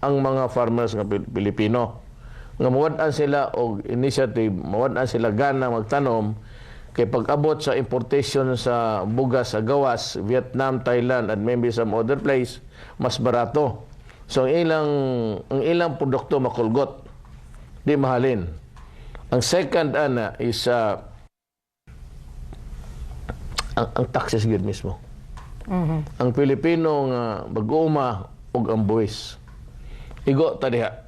ang mga farmers nga Pilipino. Nga mawad-an sila og initiative, mawad-an sila gana magtanom kay pag-abot sa importation sa bugas sa gawas, Vietnam, Thailand, and maybe some other place, mas barato. So ang ilang produkto makulgot, di mahalin. Ang second ana is ang taxes gid mismo. Ang Pilipino nga mag-uuma og ang buwis. Igo ta diha.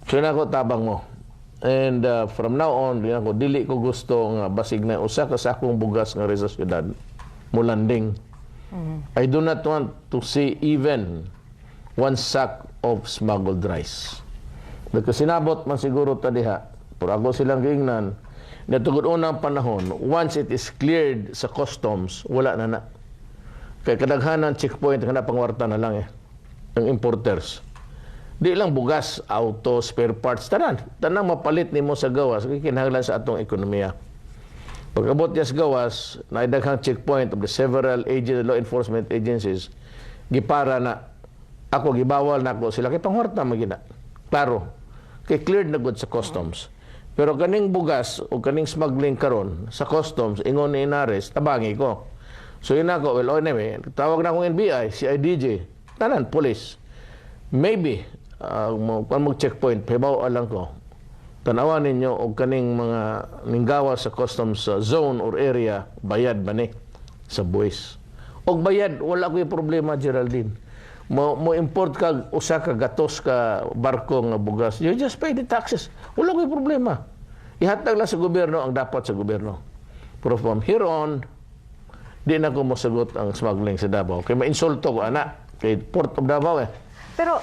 So nako tabang mo. And from now on, dili ko gusto nga basig na usa ka sakong bugas nga sa syudad mulanding. I do not want to see even one sack of smuggled rice. Nagkasinabot man siguro ta diha, pero ako silang giingnan, na tugod unang panahon, once it is cleared sa customs, wala na. Kaya kadaghanan checkpoint nga pangwarta na lang ang importers. Di lang bugas, auto, spare parts, tanang mapalit nimo sa gawas, kinahanglan sa atong ekonomiya. Pag-abot niya sa gawas, naidaghang checkpoint of the several law enforcement agencies, gipara na, ako gibawal na ako sila, kay pangwarta magina. Klaro, kay cleared na good sa customs. Pero kaning bugas o kaning smuggling karon sa customs, ingon ni inares, tabangi ko. So yun ako, well, anyway, tawag na akong NBI, CIDJ, tanan, police. Maybe, kung mag-checkpoint, pibaw alam ko, tanawan ninyo o kaning mga ninggawa sa customs zone or area, bayad ba ni sa buwis. O bayad, wala ko yung problema, Geraldine. Mo import ka, usa ka gatos ka barko nga bugas, you just pay the taxes. Wala ko yung problema. Ihatag lang sa gobyerno ang dapat sa gobyerno. Pero from here on, di na ko masagot ang smuggling sa Davao. Kaya ma-insulto ko, anak, kay Port of Davao Pero